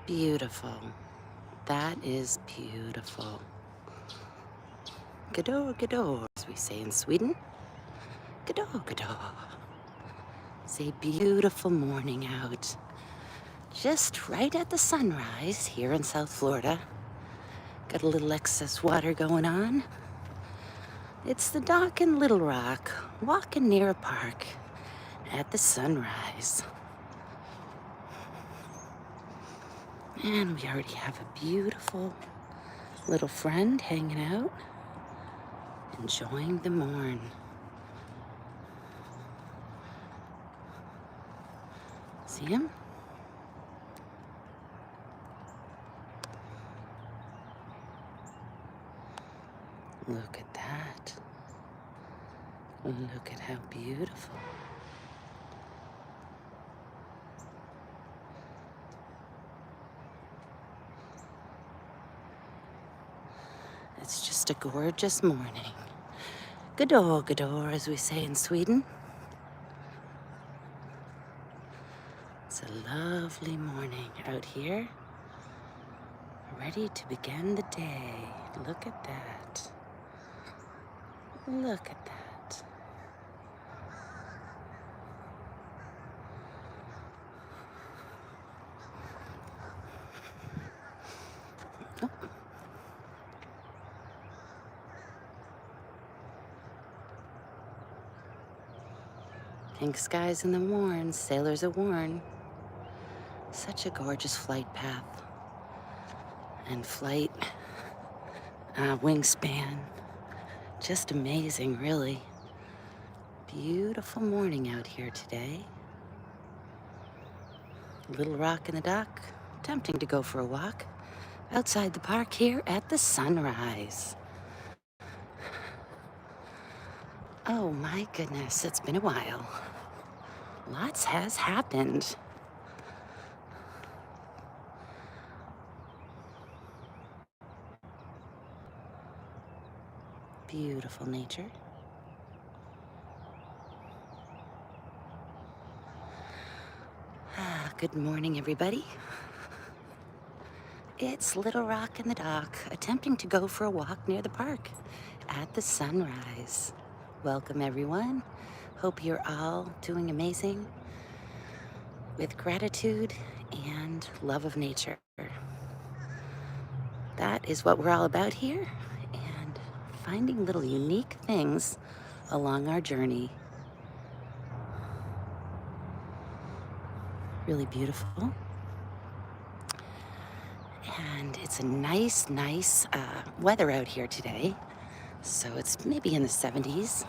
Beautiful. That is beautiful. Godor, godor, as we say in Sweden. Godor, godor. It's a beautiful morning out. Just right at the sunrise here in South Florida. Got a little excess water going on. It's the dock in Little Rock, walking near a park at the sunrise. And we already have a beautiful little friend hanging out, enjoying the morn. See him? Look at that. Look at how beautiful. It's just a gorgeous morning. Godor, godor, as we say in Sweden. It's a lovely morning out here, ready to begin the day. Look at that. Look at that. Oh. Pink skies in the Warren, sailors are worn. Such a gorgeous flight path and flight wingspan. Just amazing, really. Beautiful morning out here today. Little Rock in the dock, tempting to go for a walk outside the park here at the sunrise. Oh my goodness, it's been a while. Lots has happened. Beautiful nature. Good morning, everybody. It's Little Rock in the dock, attempting to go for a walk near the park at the sunrise. Welcome, everyone. Hope you're all doing amazing with gratitude and love of nature. That is what we're all about here, and finding little unique things along our journey. Really beautiful. And it's a nice weather out here today. So it's maybe in the 70s.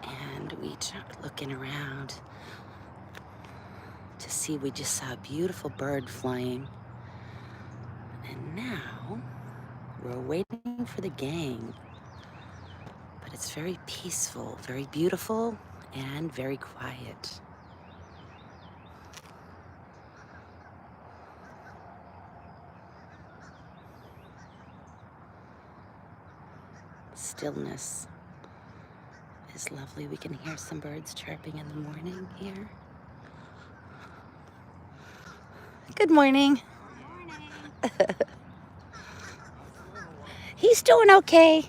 And we are looking around to see, we just saw a beautiful bird flying. And now we're waiting for the gang. But it's very peaceful, very beautiful, and very quiet. Stillness is lovely. We can hear some birds chirping in the morning here. Good morning. He's doing okay.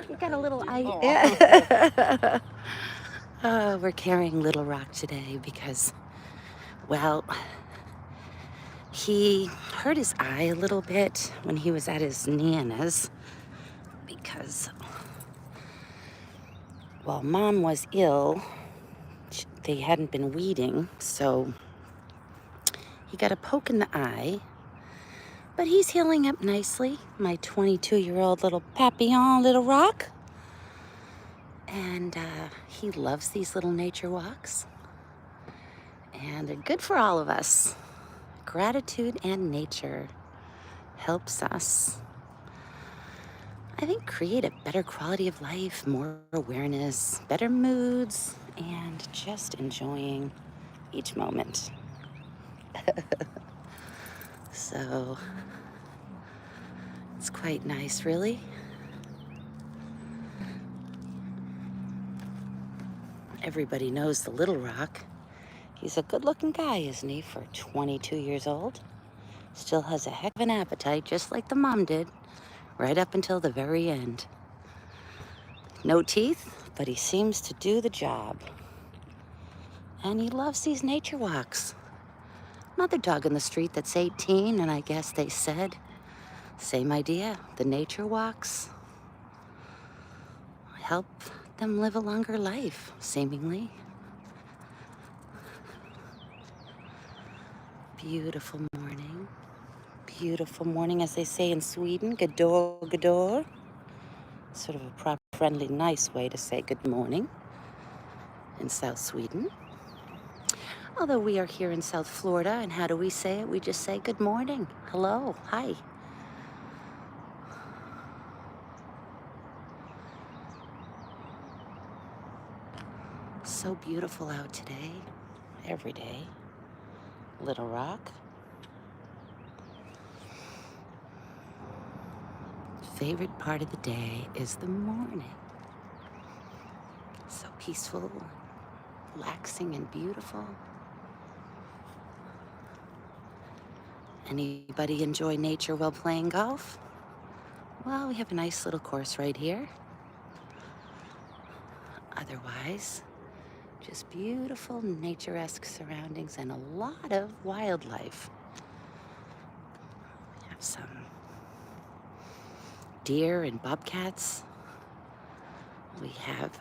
He got a little eye. Oh, we're carrying Little Rock today because, well, he hurt his eye a little bit when he was at his Nana's because, while Mom was ill, they hadn't been weeding, so he got a poke in the eye. But he's healing up nicely, my 22-year-old little Papillon Little Rock. And he loves these little nature walks. And they're good for all of us. Gratitude and nature helps us, I think, create a better quality of life, more awareness, better moods, and just enjoying each moment. So it's quite nice, really. Everybody knows the Little Rock. He's a good-looking guy, isn't he, for 22 years old? Still has a heck of an appetite, just like the mom did, right up until the very end. No teeth, but he seems to do the job. And he loves these nature walks. Another dog in the street that's 18, and I guess they said, same idea, the nature walks help them live a longer life, seemingly. Beautiful morning. Beautiful morning, as they say in Sweden. Goddag, goddag. Sort of a proper, friendly, nice way to say good morning in South Sweden. Although we are here in South Florida, and how do we say it? We just say good morning, hello, hi. So beautiful out today, every day. Little Rock. Favorite part of the day is the morning. So peaceful, relaxing, and beautiful. Anybody enjoy nature while playing golf? Well, we have a nice little course right here. Otherwise, just beautiful nature-esque surroundings and a lot of wildlife. We have some deer and bobcats. We have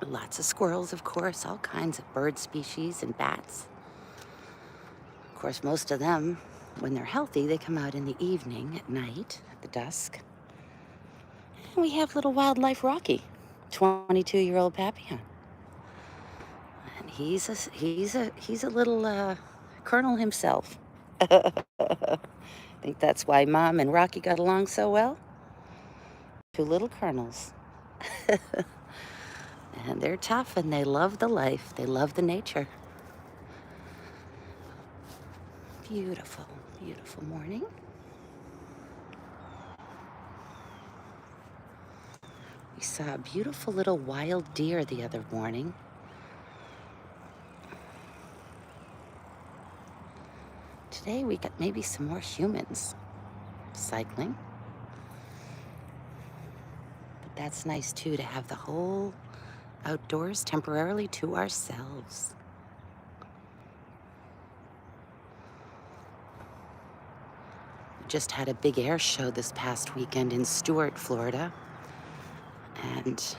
lots of squirrels, of course, all kinds of bird species and bats. Of course, most of them, when they're healthy, they come out in the evening, at night, at the dusk. And we have little wildlife Rocky, 22-year-old Papillon. And he's a little colonel himself. I think that's why Mom and Rocky got along so well. Two little colonels. And they're tough and they love the life. They love the nature. Beautiful, beautiful morning. We saw a beautiful little wild deer the other morning. Today we got maybe some more humans cycling. But that's nice too, to have the whole outdoors temporarily to ourselves. We just had a big air show this past weekend in Stuart, Florida. And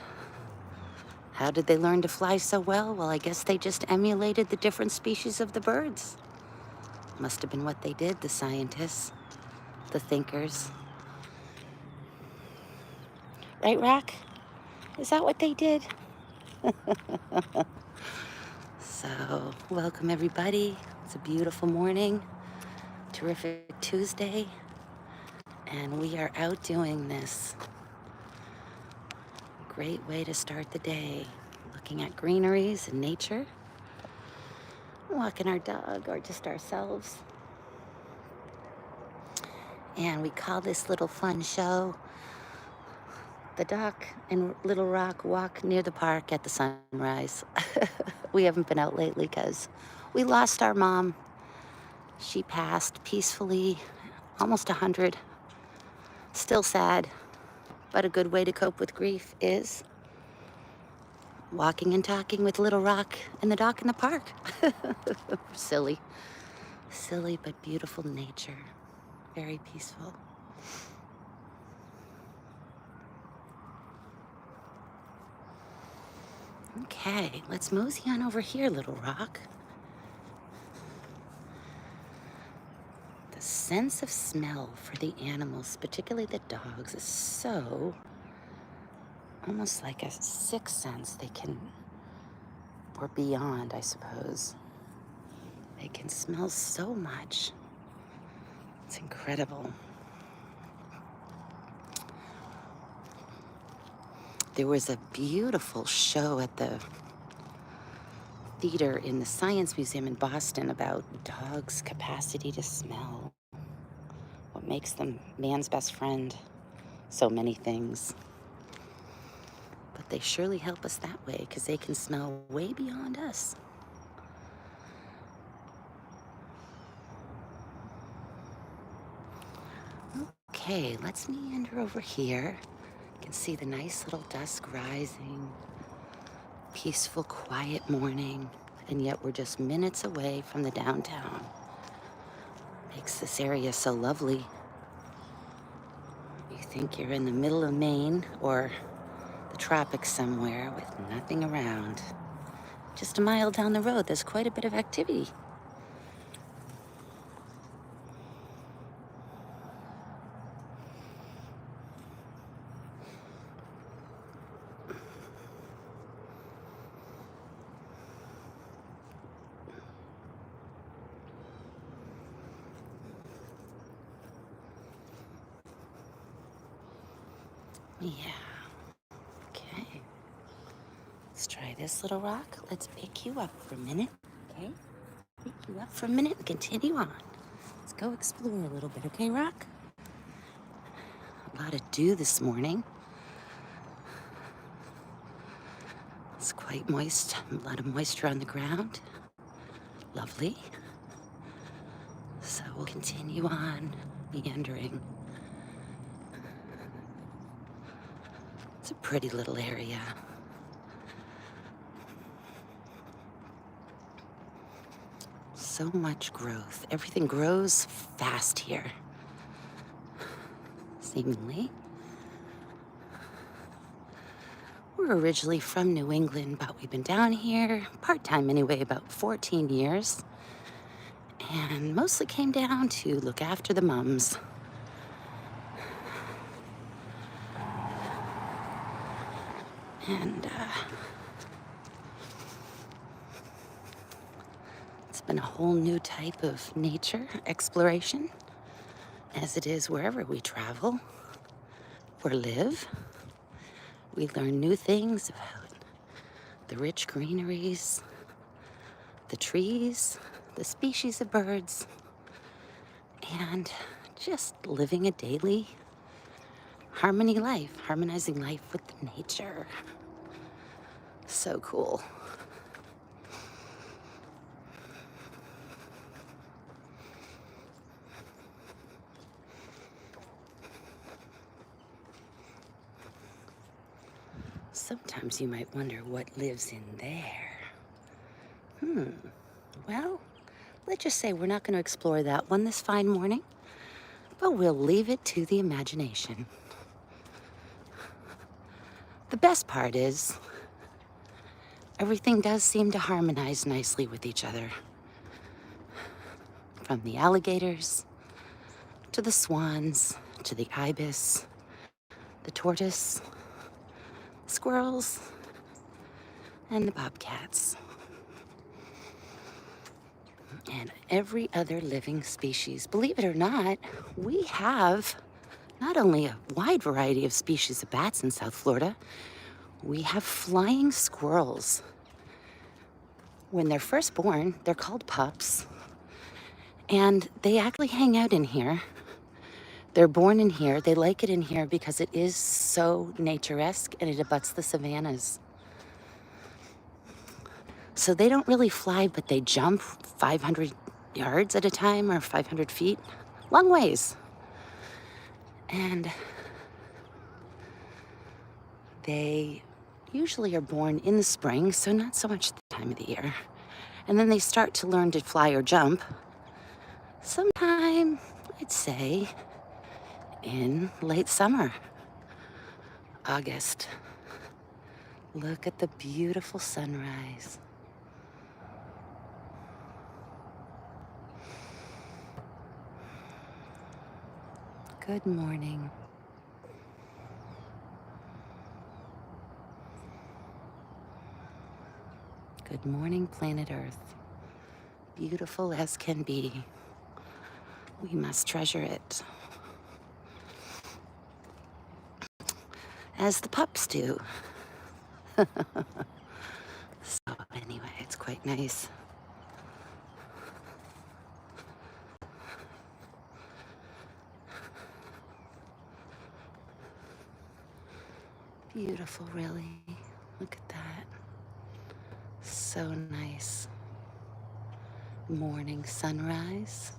how did they learn to fly so well? Well, I guess they just emulated the different species of the birds. Must have been what they did, the scientists, the thinkers. Right, Rock? Is that what they did? So, welcome everybody. It's a beautiful morning, terrific Tuesday, and we are out doing this. Great way to start the day, looking at greeneries and nature, walking our dog or just ourselves. And we call this little fun show, The Doc and Little Rock Walk Near the Park at the Sunrise. We haven't been out lately because we lost our mom. She passed peacefully, almost 100. Still sad, but a good way to cope with grief is walking and talking with Little Rock and the Doc in the park. Silly, silly but beautiful nature. Very peaceful. Okay, let's mosey on over here, Little Rock. The sense of smell for the animals, particularly the dogs, is so almost like a sixth sense. They can, or beyond, I suppose. They can smell so much. It's incredible. There was a beautiful show at the theater in the Science Museum in Boston about dogs' capacity to smell. What makes them man's best friend? So many things. But they surely help us that way because they can smell way beyond us. Okay, let's meander over here. You can see the nice little dusk rising, peaceful, quiet morning, and yet we're just minutes away from the downtown. Makes this area so lovely. You think you're in the middle of Maine or the tropics somewhere with nothing around. Just a mile down the road, there's quite a bit of activity. Yeah. Okay. Let's try this little rock. Let's pick you up for a minute. Okay? Pick you up for a minute and continue on. Let's go explore a little bit, okay, Rock? A lot of dew this morning. It's quite moist, a lot of moisture on the ground. Lovely. So we'll continue on meandering. It's a pretty little area. So much growth. Everything grows fast here, seemingly. We're originally from New England, but we've been down here, part-time anyway, about 14 years. And mostly came down to look after the mums. And it's been a whole new type of nature exploration, as it is wherever we travel or live. We learn new things about the rich greeneries, the trees, the species of birds, and just living a daily harmonizing life with nature. So cool. Sometimes you might wonder what lives in there. Well, let's just say we're not going to explore that one this fine morning, but we'll leave it to the imagination. The best part is, everything does seem to harmonize nicely with each other. From the alligators, to the swans, to the ibis, the tortoise, squirrels, and the bobcats. And every other living species. Believe it or not, we have not only a wide variety of species of bats in South Florida, we have flying squirrels. When they're first born, they're called pups, and they actually hang out in here. They're born in here. They like it in here because it is so nature-esque and it abuts the savannas. So they don't really fly, but they jump 500 yards at a time or 500 feet. Long ways. And they usually are born in the spring, so not so much the time of the year. And then they start to learn to fly or jump sometime, I'd say, in late summer, August. Look at the beautiful sunrise. Good morning. Good morning, planet Earth. Beautiful as can be. We must treasure it. As the pups do. So anyway, it's quite nice. Beautiful, really. Look at that. So nice. Morning sunrise.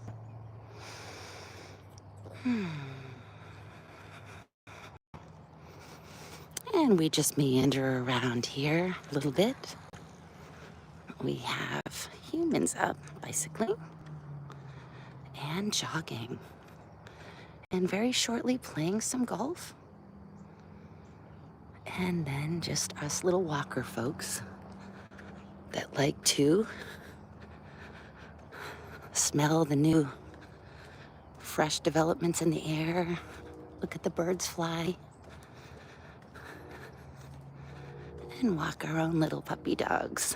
And we just meander around here a little bit. We have humans up bicycling and jogging, and very shortly playing some golf. And then just us little walker folks that like to smell the new fresh developments in the air, look at the birds fly, and walk our own little puppy dogs.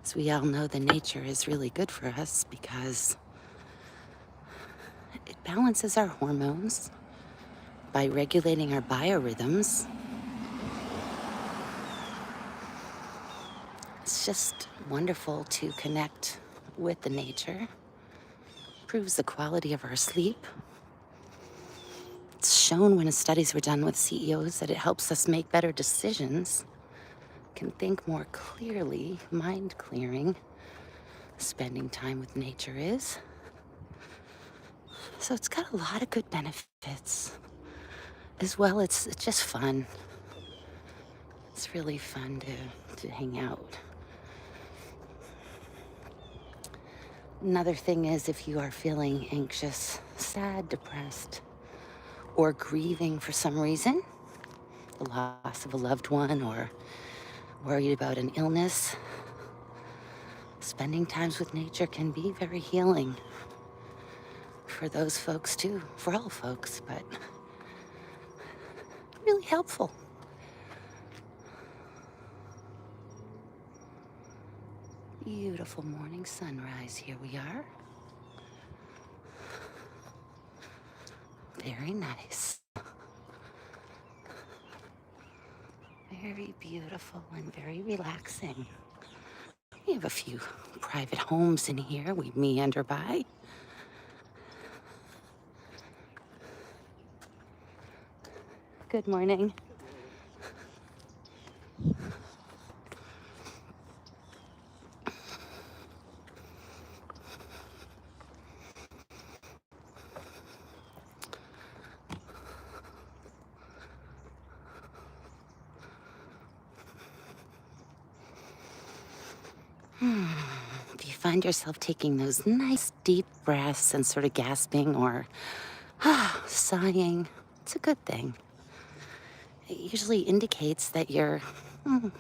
As we all know, the nature is really good for us because it balances our hormones by regulating our biorhythms. It's just wonderful to connect with the nature. Improves the quality of our sleep. It's shown when studies were done with CEOs that it helps us make better decisions, can think more clearly, mind clearing. Spending time with nature is. So it's got a lot of good benefits. As well, it's just fun. It's really fun to hang out. Another thing is if you are feeling anxious, sad, depressed, or grieving for some reason, the loss of a loved one or worried about an illness, spending times with nature can be very healing for those folks too, for all folks, but really helpful. Beautiful morning sunrise, here we are. Very nice. Very beautiful and very relaxing. We have a few private homes in here we meander by. Good morning. If you find yourself taking those nice deep breaths and sort of gasping or sighing, it's a good thing. It usually indicates that you're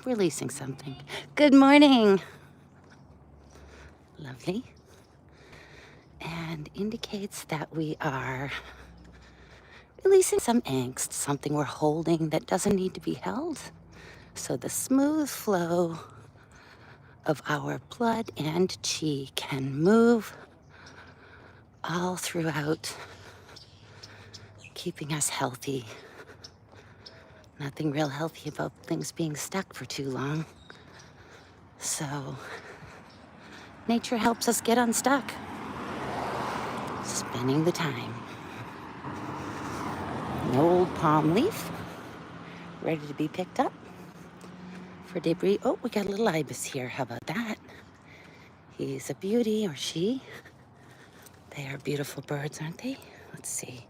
releasing something. Good morning. Lovely. And indicates that we are releasing some angst, something we're holding that doesn't need to be held. So the smooth flow of our blood and chi can move all throughout, keeping us healthy. Nothing real healthy about things being stuck for too long. So nature helps us get unstuck. Spending the time. An old palm leaf, ready to be picked up for debris. Oh, we got a little ibis here. How about that? He's a beauty, or she. They are beautiful birds, aren't they? Let's see.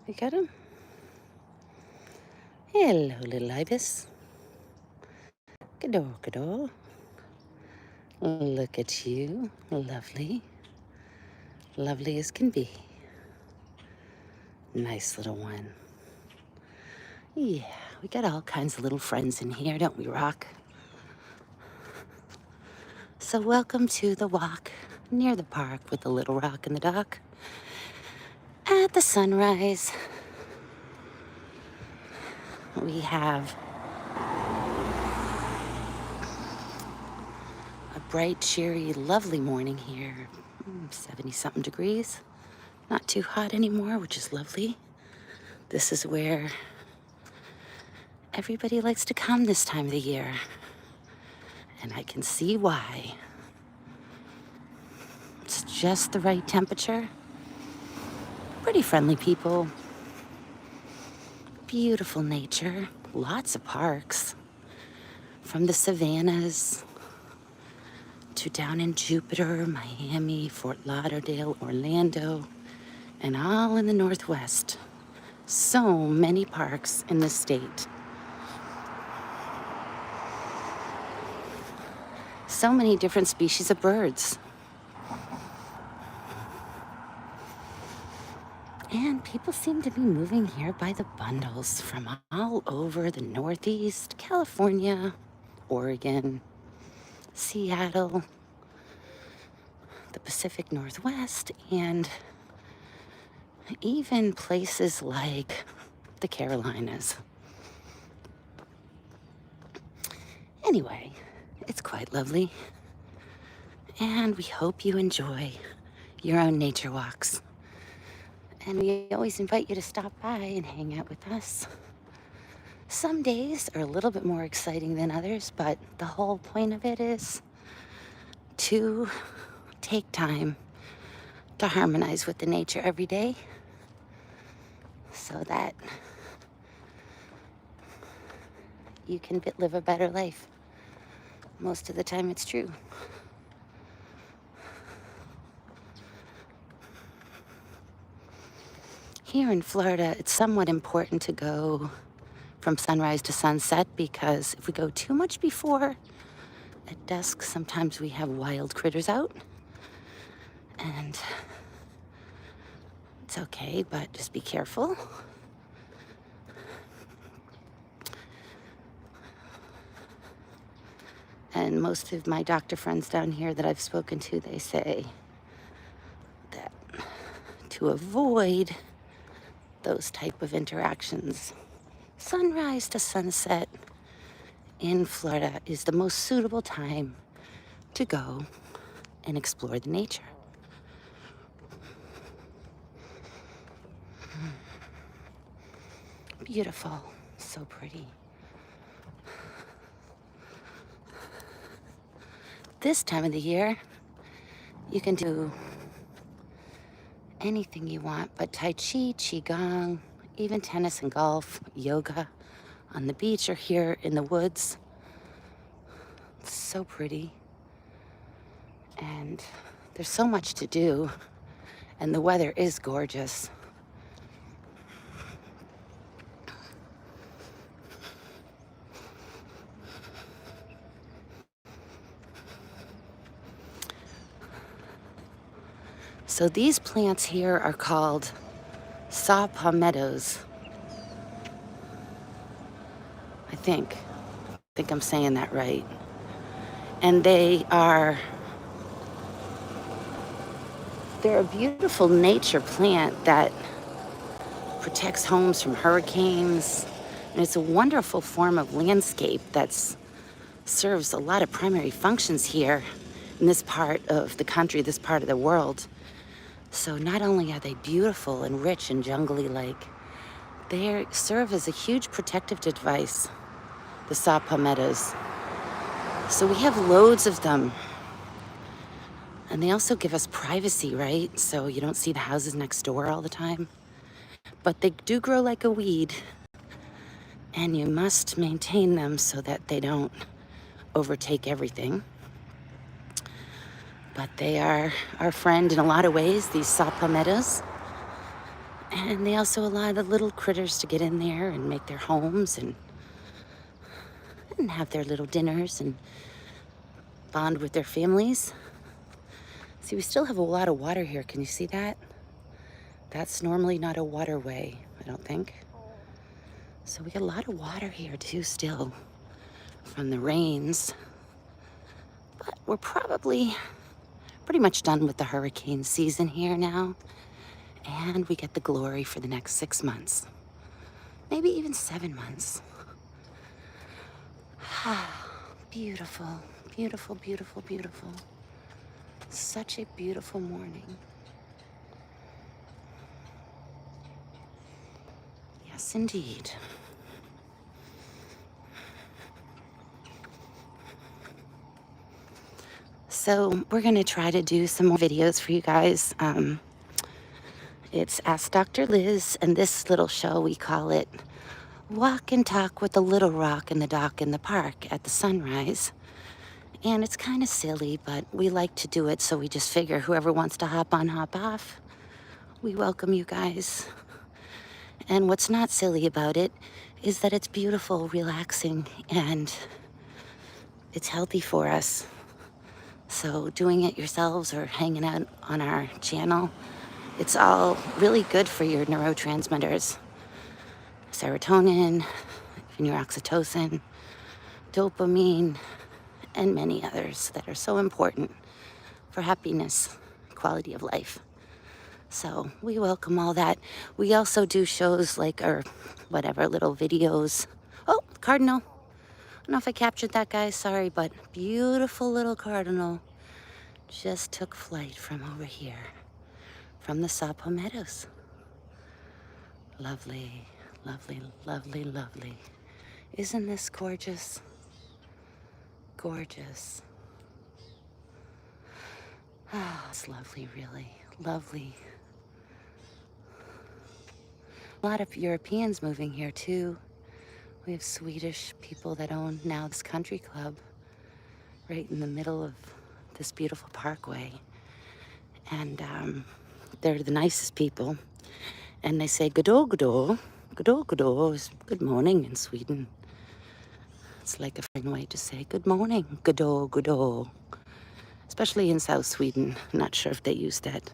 We got him. Hello, little ibis. Gador, gador. Look at you. Lovely. Lovely as can be. Nice little one. Yeah, we got all kinds of little friends in here, don't we, Rock? So welcome to the walk near the park with the little rock and the dock. At the sunrise, we have a bright, cheery, lovely morning here. 70-something degrees. Not too hot anymore, which is lovely. This is where everybody likes to come this time of the year. And I can see why. It's just the right temperature. Pretty friendly people. Beautiful nature. Lots of parks. From the savannas to down in Jupiter, Miami, Fort Lauderdale, Orlando, and all in the Northwest. So many parks in the state. So many different species of birds. And people seem to be moving here by the bundles from all over the Northeast, California, Oregon, Seattle, the Pacific Northwest, and even places like the Carolinas. Anyway, it's quite lovely, and we hope you enjoy your own nature walks. And we always invite you to stop by and hang out with us. Some days are a little bit more exciting than others, but the whole point of it is to take time to harmonize with the nature every day so that you can live a better life. Most of the time it's true. Here in Florida, it's somewhat important to go from sunrise to sunset because if we go too much before, at dusk, sometimes we have wild critters out. And it's okay, but just be careful. And most of my doctor friends down here that I've spoken to, they say that to avoid those type of interactions, sunrise to sunset in Florida is the most suitable time to go and explore the nature. Beautiful, so pretty. This time of the year, you can do anything you want, but Tai Chi, Qigong, even tennis and golf, yoga on the beach or here in the woods. It's so pretty. And there's so much to do, and the weather is gorgeous. So these plants here are called saw palmettos. I think I'm saying that right. And they're a beautiful nature plant that protects homes from hurricanes. And it's a wonderful form of landscape that serves a lot of primary functions here in this part of the country, this part of the world. So not only are they beautiful and rich and jungly-like, they serve as a huge protective device, the saw palmettos. So we have loads of them. And they also give us privacy, right? So you don't see the houses next door all the time. But they do grow like a weed, and you must maintain them so that they don't overtake everything. But they are our friend in a lot of ways, these saw palmettos. And they also allow the little critters to get in there and make their homes and have their little dinners and bond with their families. See, we still have a lot of water here. Can you see that? That's normally not a waterway, I don't think. So we got a lot of water here too still from the rains. But we're probably pretty much done with the hurricane season here now. And we get the glory for the next 6 months. Maybe even 7 months. Beautiful, beautiful, beautiful, beautiful. Such a beautiful morning. Yes, indeed. So we're gonna try to do some more videos for you guys. It's Ask Dr. Liz, and this little show, we call it Walk and Talk with the Little Rock and the Dock in the Park at the sunrise. And it's kind of silly, but we like to do it, so we just figure whoever wants to hop on, hop off. We welcome you guys. And what's not silly about it is that it's beautiful, relaxing, and it's healthy for us. So doing it yourselves or hanging out on our channel, it's all really good for your neurotransmitters. Serotonin, and your oxytocin, dopamine, and many others that are so important for happiness, quality of life. So we welcome all that. We also do shows like, or whatever, little videos. Oh, cardinal. I don't know if I captured that, guy, sorry, but beautiful little cardinal just took flight from over here, from the Saw Palmettos. Lovely, lovely, lovely, lovely. Isn't this gorgeous? Gorgeous. Ah, it's lovely, really. Lovely. A lot of Europeans moving here, too. We have Swedish people that own now this country club right in the middle of this beautiful parkway. And they're the nicest people. And they say goddag, goddag. Goddag, goddag is good morning in Sweden. It's like a fine way to say good morning, goddag, goddag. Especially in South Sweden. I'm not sure if they use that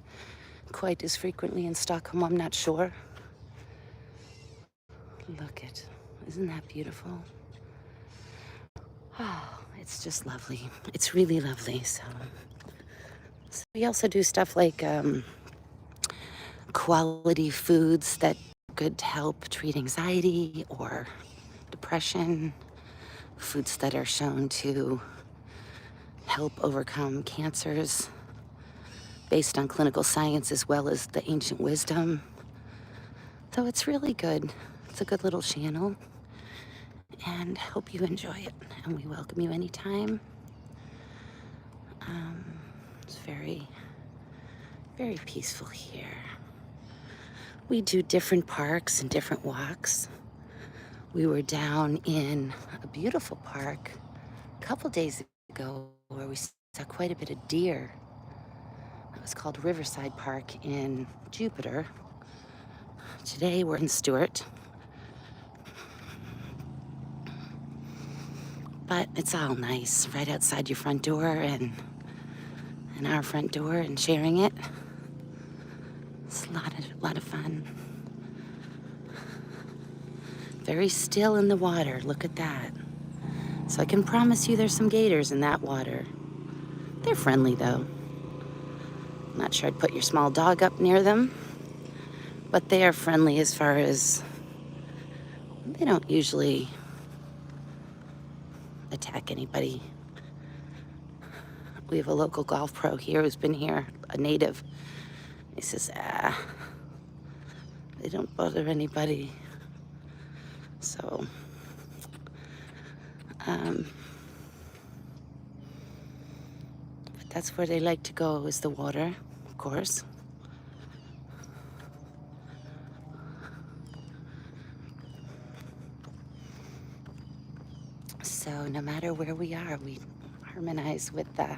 quite as frequently in Stockholm, I'm not sure. Look at, isn't that beautiful? Oh, it's just lovely. It's really lovely. So we also do stuff like quality foods that could help treat anxiety or depression, foods that are shown to help overcome cancers based on clinical science as well as the ancient wisdom. So it's really good. It's a good little channel, and hope you enjoy it. And we welcome you anytime. It's very, very peaceful here. We do different parks and different walks. We were down in a beautiful park a couple days ago where we saw quite a bit of deer. It was called Riverside Park in Jupiter. Today we're in Stewart. But it's all nice, right outside your front door and our front door, and sharing it. It's a lot of fun. Very still in the water, look at that. So I can promise you there's some gators in that water. They're friendly though. Not sure I'd put your small dog up near them, but they are friendly as far as they don't usually attack anybody. We have a local golf pro here who's been here, a native. He says, they don't bother anybody. So, but that's where they like to go, is the water, of course. So no matter where we are, we harmonize with the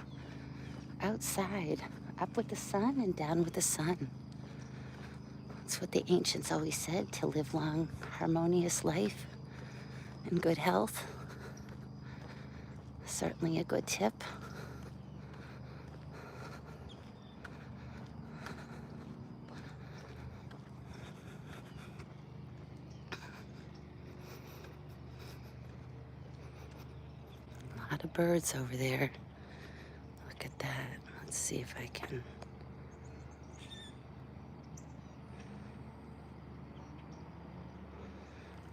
outside, up with the sun and down with the sun. That's what the ancients always said, to live long, harmonious life and good health. Certainly a good tip. A lot of birds over there. Look at that. Let's see if I can.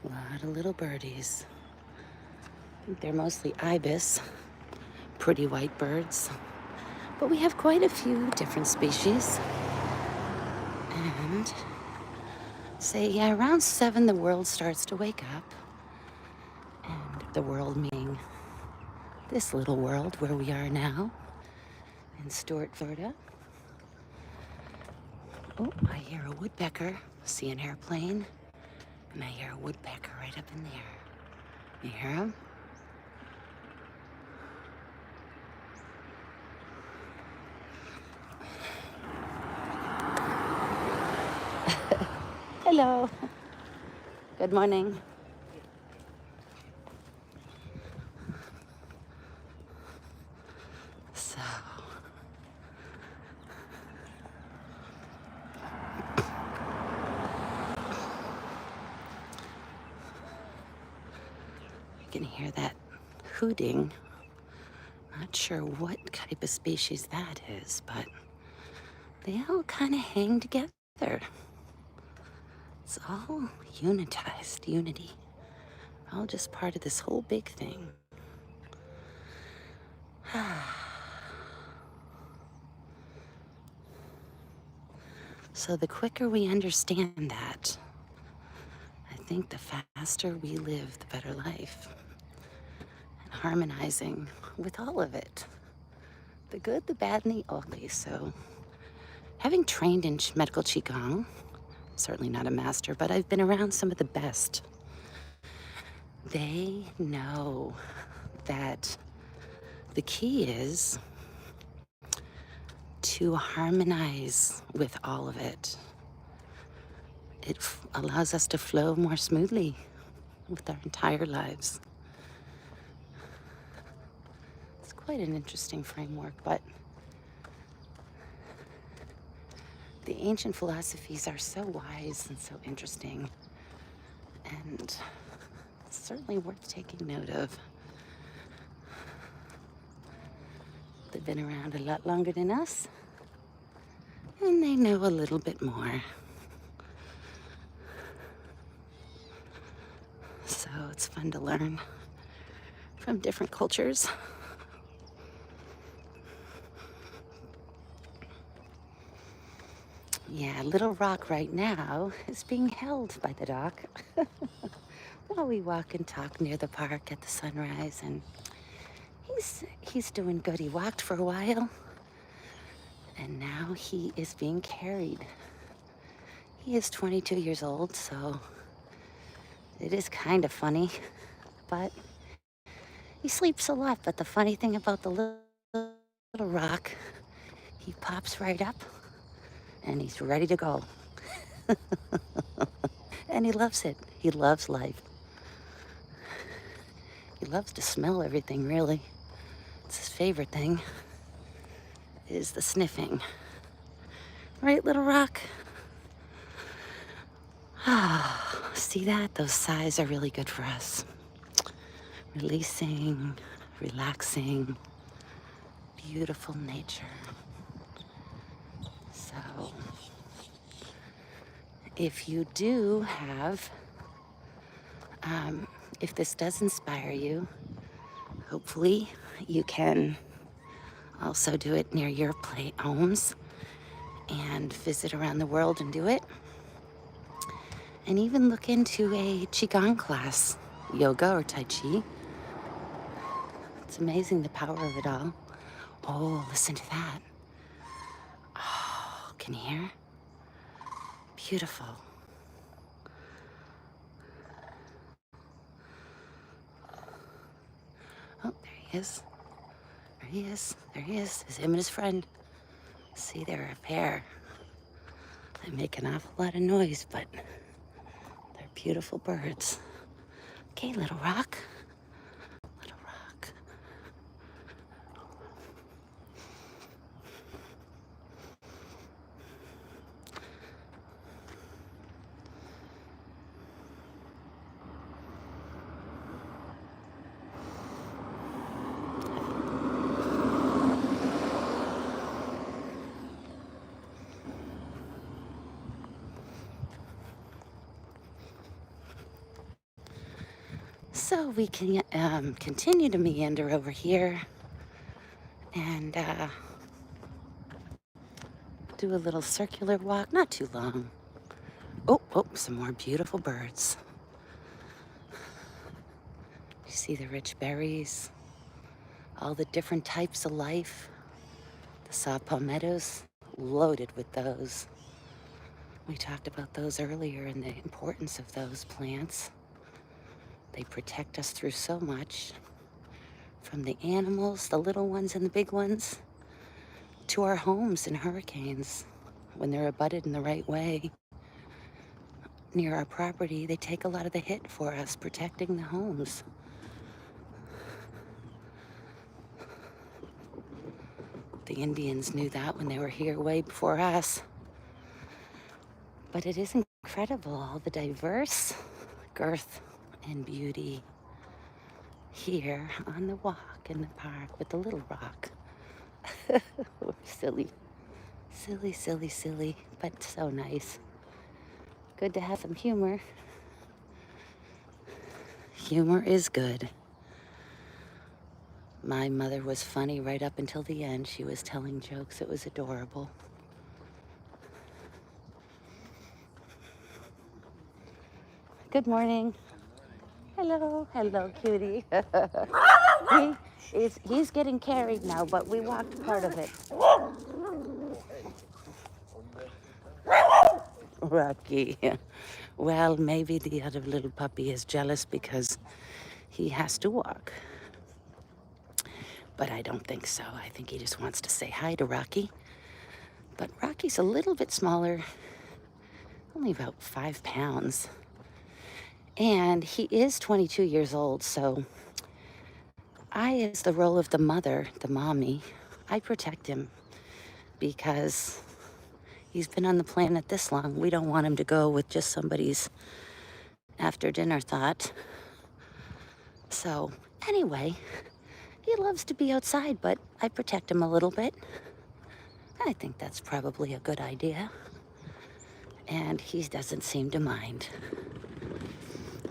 A lot of little birdies. I think they're mostly ibis, pretty white birds. But we have quite a few different species. And say, yeah, around 7, the world starts to wake up. And the world meaning this little world where we are now in Stewart, Florida. Oh, I hear a woodpecker. See an airplane, and I hear a woodpecker right up in there. You hear him? Hello. Good morning. So, you can hear that hooting. Not sure what type of species that is, but they all kind of hang together. It's all unitized, unity. All just part of this whole big thing. So the quicker we understand that, I think the faster we live the better life. And harmonizing with all of it. The good, the bad, and the ugly. So having trained in medical Qigong, certainly not a master, but I've been around some of the best. They know that the key is to harmonize with all of it. It allows us to flow more smoothly with our entire lives. It's quite an interesting framework, but the ancient philosophies are so wise and so interesting, and certainly worth taking note of. They've been around a lot longer than us, and they know a little bit more. So it's fun to learn from different cultures. Yeah, Little Rock right now is being held by the dock while we walk and talk near the park at the sunrise, and he's doing good. He walked for a while, and now he is being carried. He is 22 years old, so it is kind of funny, but he sleeps a lot. But the funny thing about the little rock, he pops right up and he's ready to go. And he loves it. He loves life. He loves to smell everything, really. It's his favorite thing, is the sniffing. Right, Little Rock? Ah, see that? Those sighs are really good for us. Releasing, relaxing, beautiful nature. So, if you do have, if this does inspire you, hopefully you can also do it near your homes and visit around the world and do it. And even look into a Qigong class, yoga or Tai Chi. It's amazing the power of it all. Oh, listen to that. Oh, can you hear? Beautiful. Oh, there he is. There he is. There he is. It's him and his friend. See, they're a pair. They make an awful lot of noise, but they're beautiful birds. Okay, Little Rock. Little Rock. So we can continue to meander over here and do a little circular walk, not too long. Oh, some more beautiful birds. You see the rich berries, all the different types of life. The saw palmettos, loaded with those. We talked about those earlier and the importance of those plants. They protect us through so much, from the animals, the little ones and the big ones, to our homes in hurricanes when they're abutted in the right way. near our property, they take a lot of the hit for us protecting the homes. The Indians knew that when they were here way before us. But it is incredible, all the diverse girth and beauty here on the walk in the park with the little rock. We're silly, silly, silly, silly, but so nice. Good to have some humor. Humor is good. My mother was funny right up until the end. She was telling jokes. It was adorable. Good morning. Hello, hello, cutie. He's getting carried now, but we walked part of it. Rocky. Well, maybe the other little puppy is jealous because he has to walk. But I don't think so. I think he just wants to say hi to Rocky. But Rocky's a little bit smaller, only about 5 pounds. And he is 22 years old, so as the role of the mother, the mommy, I protect him because he's been on the planet this long. We don't want him to go with just somebody's after dinner thought. So anyway, he loves to be outside, but I protect him a little bit. I think that's probably a good idea. And he doesn't seem to mind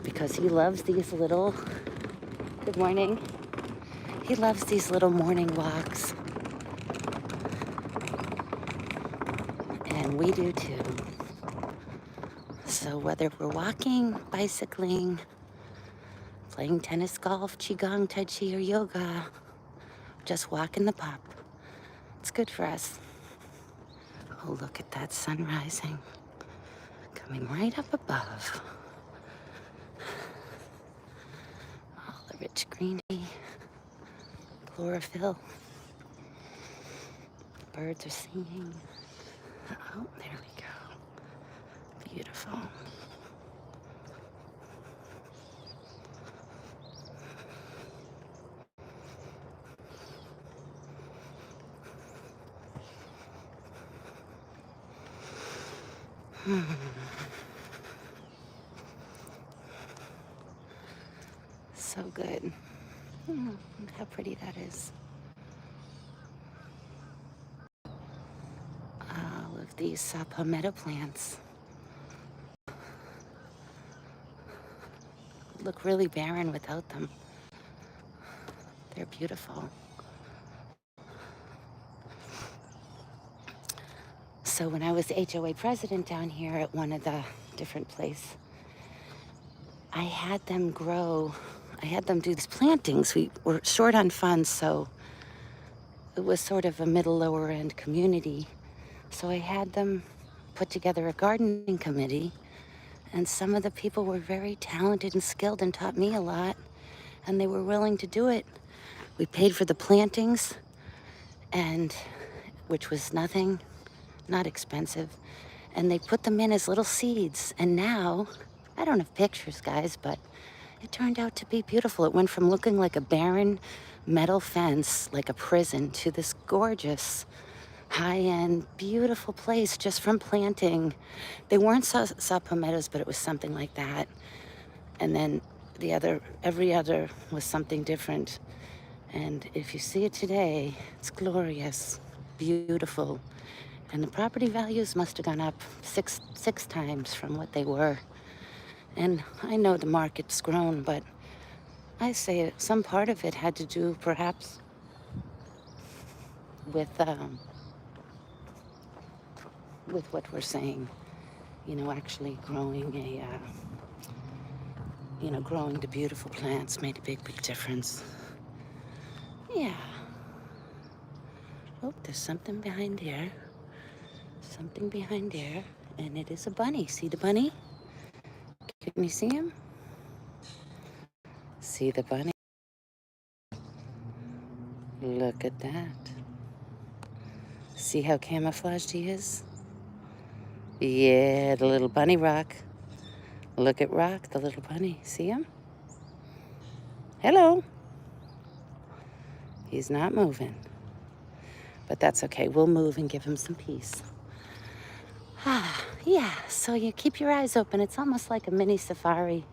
because he loves these little, good morning. He loves these little morning walks. And we do too. So whether we're walking, bicycling, playing tennis, golf, qigong, tai chi, or yoga, just walking the pup, it's good for us. Oh, look at that sun rising, coming right up above. All the rich greenery, chlorophyll. Birds are singing. Oh, there we go. Beautiful. So good. Look how pretty that is. All of these saw palmetto plants look really barren without them. They're beautiful. So when I was HOA president down here at one of the different places, I had them do these plantings. We were short on funds, so it was sort of a middle lower end community. So I had them put together a gardening committee, and some of the people were very talented and skilled and taught me a lot, and they were willing to do it. We paid for the plantings, and which was nothing, not expensive, and they put them in as little seeds. And now, I don't have pictures, guys, but it turned out to be beautiful. It went from looking like a barren metal fence, like a prison, to this gorgeous, high-end, beautiful place just from planting. They weren't saw palmettos, but it was something like that. And then every other was something different. And if you see it today, it's glorious, beautiful. And the property values must have gone up six times from what they were. And I know the market's grown, but I say some part of it had to do perhaps with what we're saying, actually growing growing the beautiful plants made a big, big difference. Yeah. Oh, there's something behind there. Something behind there, and it is a bunny. See the bunny? Can you see him? See the bunny? Look at that. See how camouflaged he is? Yeah, the little bunny rock. Look at Rock, the little bunny. See him? Hello. He's not moving. But that's okay. We'll move and give him some peace. Yeah, so you keep your eyes open. It's almost like a mini safari.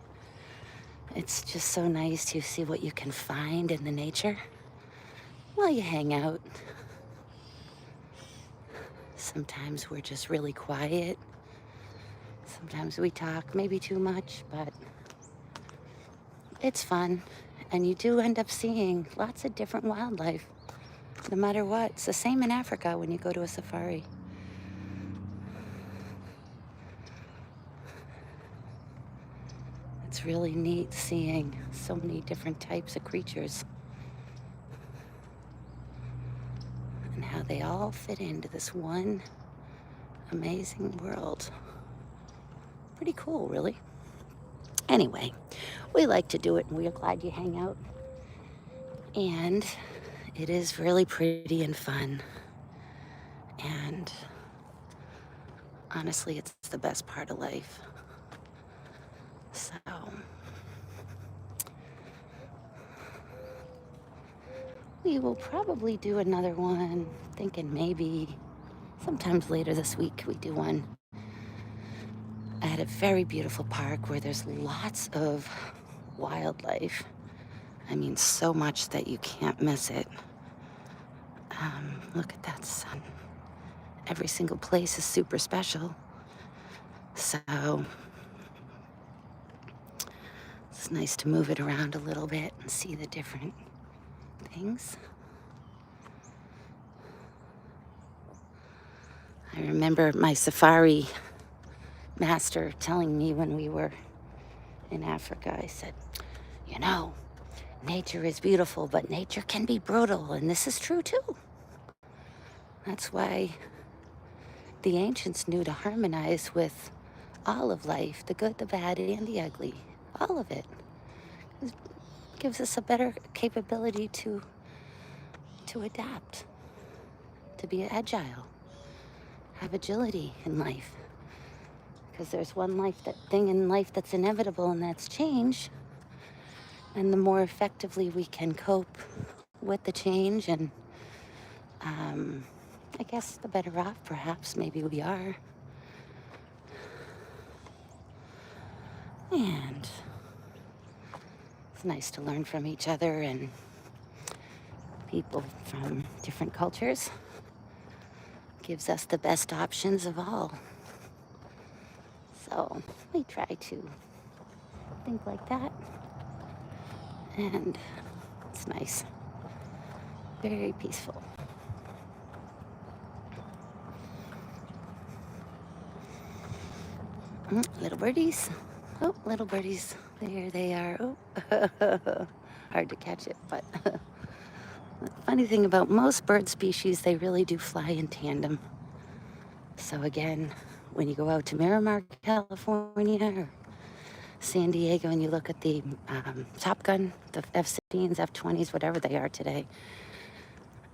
It's just so nice to see what you can find in the nature while you hang out. Sometimes we're just really quiet. Sometimes we talk, maybe too much, but it's fun. And you do end up seeing lots of different wildlife, no matter what. It's the same in Africa when you go to a safari. It's really neat seeing so many different types of creatures and how they all fit into this one amazing world. Pretty cool, really. Anyway, we like to do it, and we're glad you hang out. And it is really pretty and fun. And honestly, it's the best part of life. So we will probably do another one, thinking maybe sometimes later this week we do one at a very beautiful park where there's lots of wildlife. I mean, so much that you can't miss it. Look at that sun. Every single place is super special. So it's nice to move it around a little bit and see the different things. I remember my safari master telling me when we were in Africa, I said, you know, nature is beautiful, but nature can be brutal, and this is true too. That's why the ancients knew to harmonize with all of life, the good, the bad, and the ugly, all of it. It gives us a better capability to adapt, to be agile, have agility in life. Because there's one thing in life that's inevitable, and that's change. And the more effectively we can cope with the change, and I guess the better off perhaps maybe we are. And it's nice to learn from each other and people from different cultures. Gives us the best options of all. So we try to think like that. And it's nice. Very peaceful. Little birdies. Oh, little birdies. There they are. Oh, hard to catch it, but the funny thing about most bird species, they really do fly in tandem. So again, when you go out to Miramar, California, or San Diego, and you look at the Top Gun, the F-16s, F-20s, whatever they are today,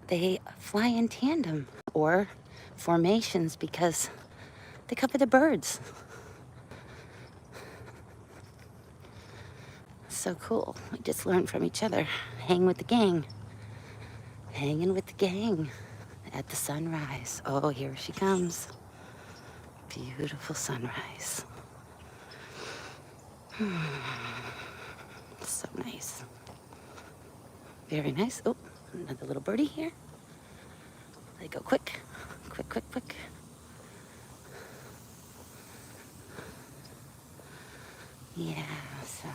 they fly in tandem or formations because they cover the birds. So cool. We just learn from each other. Hang with the gang. Hanging with the gang at the sunrise. Oh, here she comes. Beautiful sunrise. So nice. Very nice. Oh, another little birdie here. They go quick. Quick, quick, quick. Yeah, so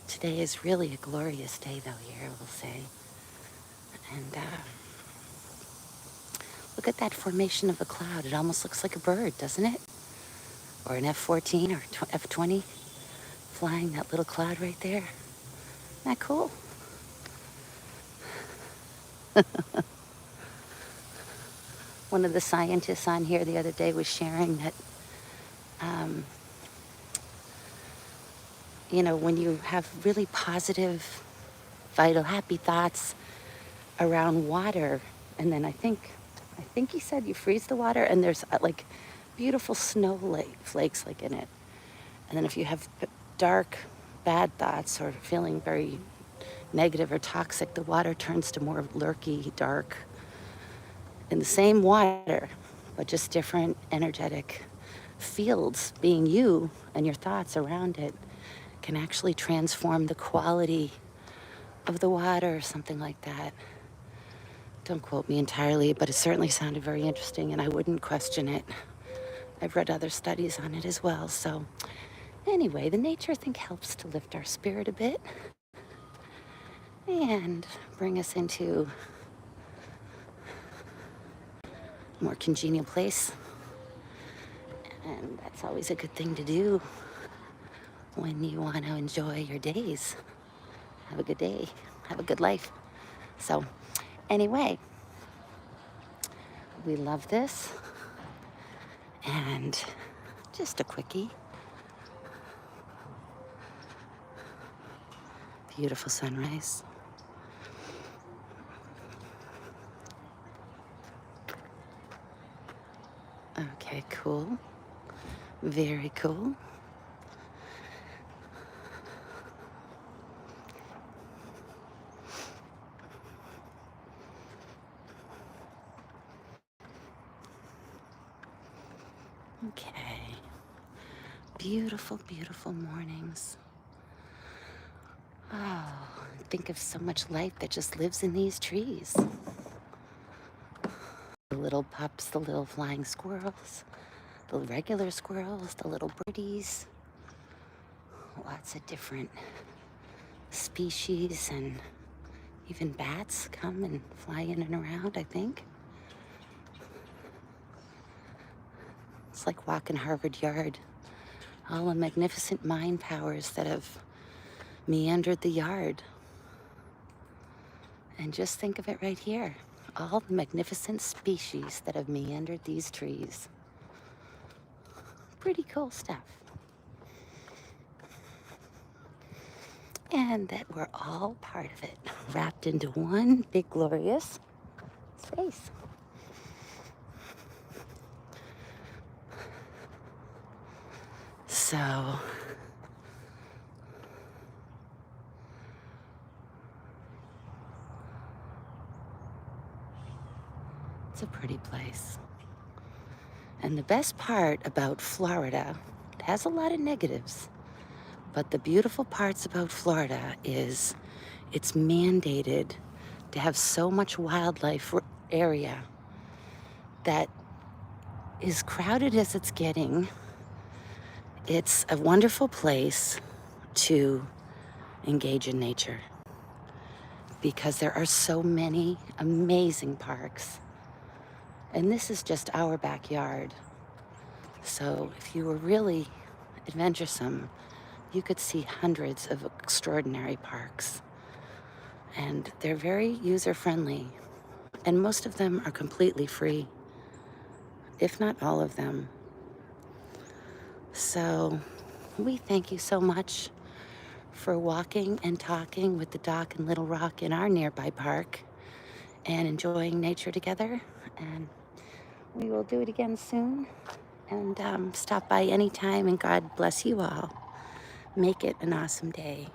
today is really a glorious day, though, here, I will say. And look at that formation of a cloud. It almost looks like a bird, doesn't it? Or an F-14 or F-20 flying that little cloud right there. Isn't that cool? One of the scientists on here the other day was sharing that, you know, when you have really positive, vital, happy thoughts around water, and then I think I think he said you freeze the water and there's like beautiful flakes like in it. And then if you have dark, bad thoughts or feeling very negative or toxic, the water turns to more lurky, dark, in the same water, but just different energetic fields. Being you and your thoughts around it can actually transform the quality of the water or something like that. Don't quote me entirely, but it certainly sounded very interesting and I wouldn't question it. I've read other studies on it as well. So anyway, the nature I think helps to lift our spirit a bit and bring us into a more congenial place. And that's always a good thing to do when you want to enjoy your days. Have a good day. Have a good life. So anyway, we love this. And just a quickie. Beautiful sunrise. Okay, cool. Very cool. Okay. Beautiful, beautiful mornings. Oh, think of so much life that just lives in these trees. The little pups, the little flying squirrels, the regular squirrels, the little birdies. Lots of different species and even bats come and fly in and around, I think. It's like walking Harvard Yard. All the magnificent mind powers that have meandered the yard. And just think of it right here. All the magnificent species that have meandered these trees. Pretty cool stuff. And that we're all part of it, wrapped into one big glorious space. So it's a pretty place. And the best part about Florida, it has a lot of negatives, but the beautiful parts about Florida is it's mandated to have so much wildlife area that as crowded as it's getting, it's a wonderful place to engage in nature because there are so many amazing parks. And this is just our backyard. So if you were really adventuresome, you could see hundreds of extraordinary parks. And they're very user-friendly. And most of them are completely free, if not all of them. So we thank you so much for walking and talking with the Doc and Little Rock in our nearby park and enjoying nature together. And we will do it again soon. And stop by anytime, and God bless you all. Make it an awesome day.